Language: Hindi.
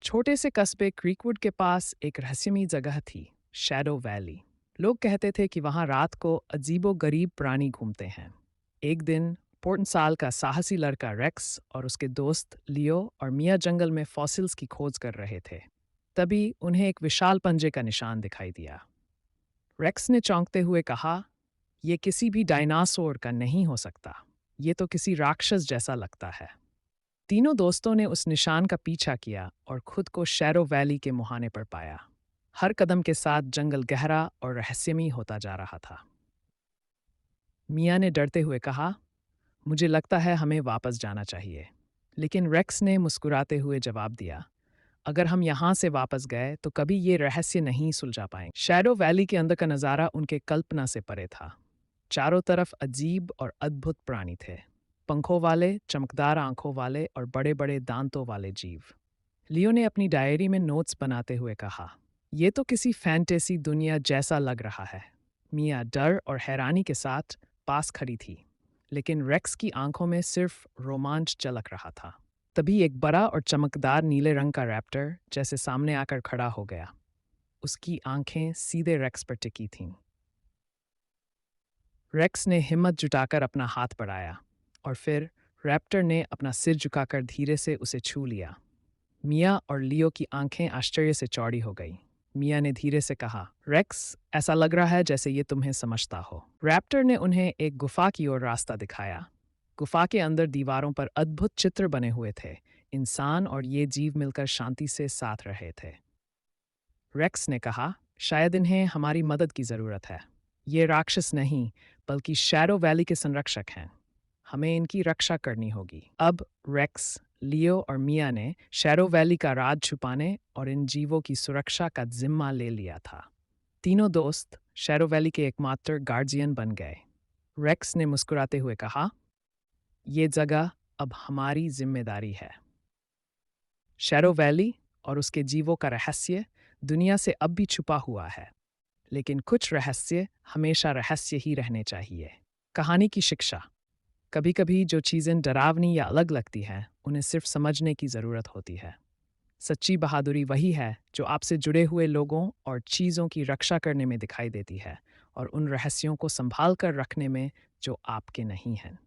छोटे से कस्बे क्रीकवुड के पास एक रहस्यमयी जगह थी, शैडो वैली। लोग कहते थे कि वहां रात को अजीबो गरीब प्राणी घूमते हैं। एक दिन पोर्टन साल का साहसी लड़का रेक्स और उसके दोस्त लियो और मिया जंगल में फॉसिल्स की खोज कर रहे थे। तभी उन्हें एक विशाल पंजे का निशान दिखाई दिया। रेक्स ने चौंकते हुए कहा, यह किसी भी डायनासोर का नहीं हो सकता। ये तो किसी राक्षस जैसा लगता है। तीनों दोस्तों ने उस निशान का पीछा किया और खुद को शैडो वैली के मुहाने पर पाया। हर कदम के साथ जंगल गहरा और रहस्यमयी होता जा रहा था। मिया ने डरते हुए कहा, मुझे लगता है हमें वापस जाना चाहिए। लेकिन रेक्स ने मुस्कुराते हुए जवाब दिया, अगर हम यहाँ से वापस गए तो कभी ये रहस्य नहीं सुलझा पाएंगे। शैडो वैली के अंदर का नज़ारा उनके कल्पना से परे था। चारों तरफ अजीब और अद्भुत प्राणी थे, पंखों वाले, चमकदार आंखों वाले और बड़े बड़े दांतों वाले जीव। लियो ने अपनी डायरी में नोट्स बनाते हुए कहा, यह तो किसी फैंटेसी दुनिया जैसा लग रहा है। मिया डर और हैरानी के साथ पास खड़ी थी, लेकिन रेक्स की आंखों में सिर्फ रोमांच झलक रहा था। तभी एक बड़ा और चमकदार नीले रंग का रैप्टर जैसे सामने आकर खड़ा हो गया। उसकी आंखें सीधे रेक्स पर टिकी थीं। रेक्स ने हिम्मत जुटाकर अपना हाथ बढ़ाया और फिर रैप्टर ने अपना सिर झुकाकर धीरे से उसे छू लिया। मिया और लियो की आंखें आश्चर्य से चौड़ी हो गईं। मिया ने धीरे से कहा, रेक्स, ऐसा लग रहा है जैसे ये तुम्हें समझता हो। रैप्टर ने उन्हें एक गुफा की ओर रास्ता दिखाया। गुफा के अंदर दीवारों पर अद्भुत चित्र बने हुए थे। इंसान और ये जीव मिलकर शांति से साथ रहे थे। रेक्स ने कहा, शायद इन्हें हमारी मदद की जरूरत है। ये राक्षस नहीं, बल्कि शैडो वैली के संरक्षक हैं। हमें इनकी रक्षा करनी होगी। अब रेक्स, लियो और मिया ने शैडो वैली का राज छुपाने और इन जीवों की सुरक्षा का जिम्मा ले लिया था। तीनों दोस्त शैडो वैली के एकमात्र गार्जियन बन गए। रेक्स ने मुस्कुराते हुए कहा, ये जगह अब हमारी जिम्मेदारी है। शैडो वैली और उसके जीवों का रहस्य दुनिया से अब भी छुपा हुआ है, लेकिन कुछ रहस्य हमेशा रहस्य ही रहने चाहिए। कहानी की शिक्षा, कभी कभी जो चीज़ें डरावनी या अलग लगती हैं, उन्हें सिर्फ समझने की ज़रूरत होती है। सच्ची बहादुरी वही है जो आपसे जुड़े हुए लोगों और चीज़ों की रक्षा करने में दिखाई देती है, और उन रहस्यों को संभाल कर रखने में जो आपके नहीं हैं।